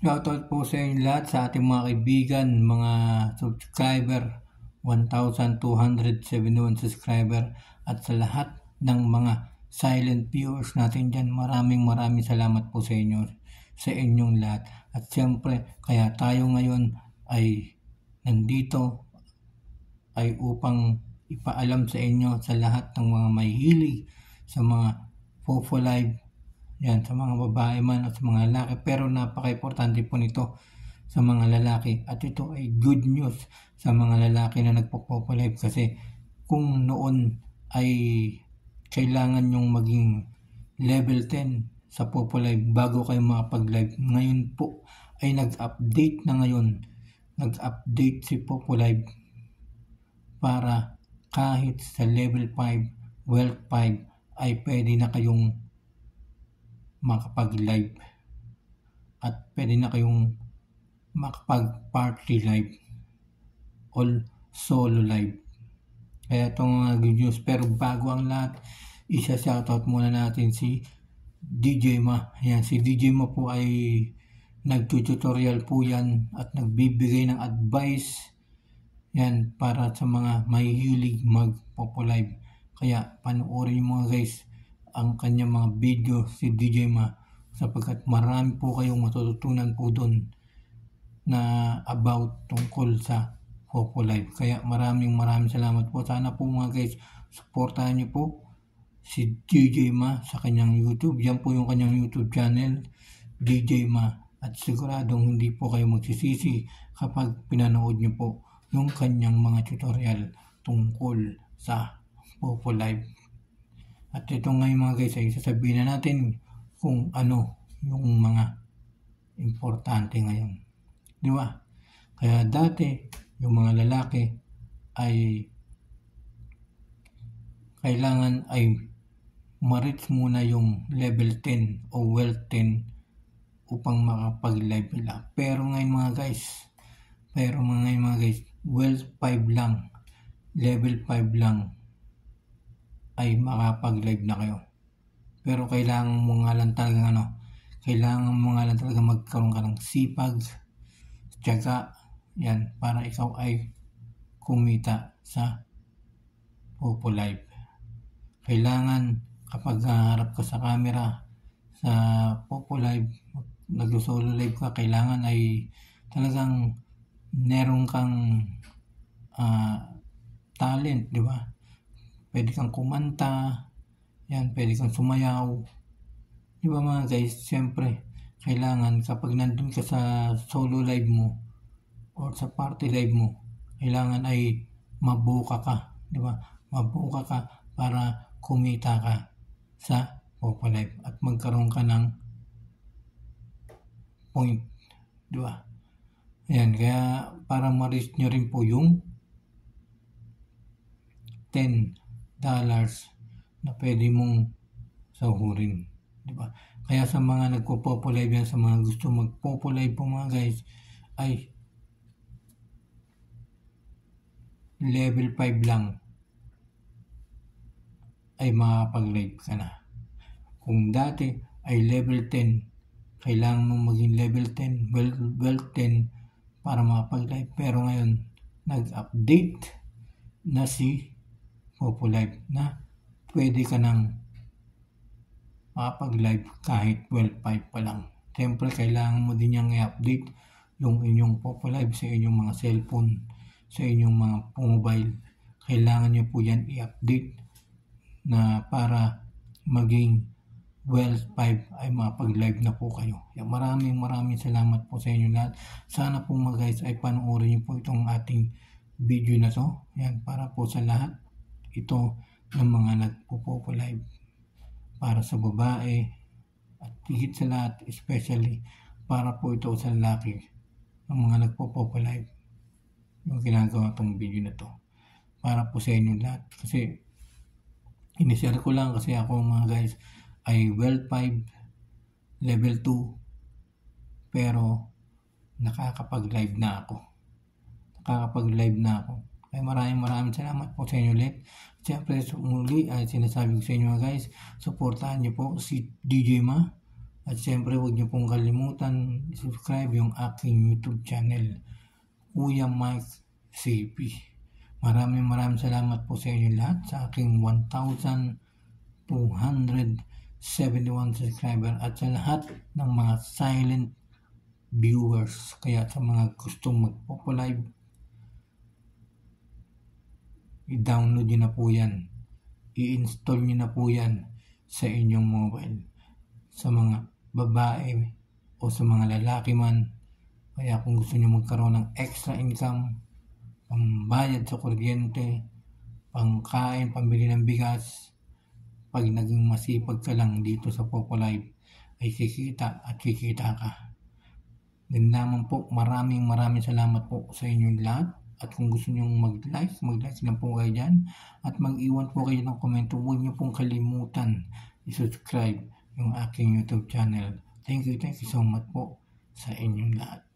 Shoutout po sa inyo lahat, sa ating mga kaibigan, mga subscriber, 1,271 subscriber, at sa lahat ng mga silent viewers natin dyan. Maraming salamat po sa inyo, sa inyong lahat. At siyempre, kaya tayo ngayon ay nandito ay upang ipaalam sa inyo, sa lahat ng mga may hilig sa mga Fofo Live, yan, sa mga babae man at sa mga lalaki. Pero napaka-importante po nito sa mga lalaki. At ito ay good news sa mga lalaki na nagpo-Fofo Live, kasi kung noon ay kailangan nyong maging level 10 sa Fofo Live bago kayo makapag-live, ngayon po ay nag-update na ngayon. Nag-update si Fofo Live para kahit sa level 5, wealth 5 ay pwede na kayong makapag-live at pwede na kayong makapag-party live or solo live. Kaya itong good news. Pero bago ang lahat, isa-shoutout muna natin si DJ Ma. Yan, si DJ Ma po ay nagtututorial po yan at nagbibigay ng advice yan para sa mga mahihilig mag-Fofo Live. Kaya panoorin mo guys ang kanyang mga video, si DJ Ma, sapagkat marami po kayong matututunan po doon na about tungkol sa Fofo Live. Kaya maraming salamat po. Sana po mga guys, supportahan niyo po si DJ Ma sa kanyang YouTube. Yan po yung kanyang YouTube channel, DJ Ma. At siguradong hindi po kayo magsisisi kapag pinanood niyo po yung kanyang mga tutorial tungkol sa Fofo Live. At ito ngayon mga guys ay sasabihin na natin kung ano yung mga importante ngayon. Di ba? Kaya dati yung mga lalaki ay kailangan ay ma-reach muna yung level 10 o wealth 10 upang makapag-live nila. Pero ngayon mga guys, wealth 5 lang, level 5 lang ay makapag-live na kayo. Pero kailangan mo nga lang talaga magkaroon ka ng sipag, tiyaga, yan, para ikaw ay kumita sa Fofo Live. Kailangan kapag harap ka sa camera sa Fofo Live, nag-solo live ka, kailangan ay talagang meron kang talent, di ba? Pwede kang kumanta, yan, pwede kang sumayaw. Di ba mga guys, siyempre, kailangan kapag nandun ka sa solo live mo or sa party live mo, kailangan ay mabuka ka, di ba? Mabuka ka para kumita ka sa Fofo Live at magkaroon ka ng point, di ba? Ayan, kaya para ma-reach nyo rin po yung $10 na pwede mong sahurin, di ba? Kaya sa mga nagpo-Fofo Live yan, sa mga gusto mag-Fofo Live po mga guys, ay level 5 lang ay makapag-live ka na. Kung dati ay level 10, kailangan mong maging level 10, wealth 10 para makapag-live. Pero ngayon, nag-update na si Fofo Live na pwede ka nang makapag-live kahit wealth 5 pa lang. Siyempre, kailangan mo din yung i-update yung inyong Fofo Live sa inyong mga cellphone, sa inyong mga mobile. Kailangan nyo po yan i-update na para maging wealth 5 ay makapag-live na po kayo. Maraming salamat po sa inyo lahat. Sana po mga guys ay panoorin nyo po itong ating video na to. Yan, para po sa lahat ito ng mga nagpo-Fofo Live, para sa babae at higit sa lahat, especially para po ito sa lalaki ng mga nagpo-Fofo Live. Yung ginagawa itong video na to para po sa inyo lahat, kasi inishare ko lang kasi ako mga guys ay wealth 5 level 2 pero nakakapag-live na ako. Ay maraming salamat po sa inyo ulit. Siyempre muli ay sinasabi ko sa inyo guys, supportahan niyo po si DJ Ma At siyempre huwag niyo pong kalimutan subscribe yung aking YouTube channel, Kuya Mike CP. Maraming salamat po sa inyo lahat sa aking 1,271 subscriber at sa lahat ng mga silent viewers. Kaya sa mga gustong magpo-live, i-download nyo na po yan, i-install nyo na po yan sa inyong mobile, sa mga babae o sa mga lalaki man. Kaya kung gusto nyo magkaroon ng extra income, pambayad sa kuryente, pangkain, pambili ng bigas, pag naging masipag ka lang dito sa Popolive, ay kikita at kikita ka. Ganun naman po, maraming salamat po sa inyong lahat. At kung gusto nyo mag-like lang po kayo dyan. At mag-iwan po kayo ng komento. Huwag nyo pong kalimutan i-subscribe yung aking YouTube channel. Thank you so much po sa inyong lahat.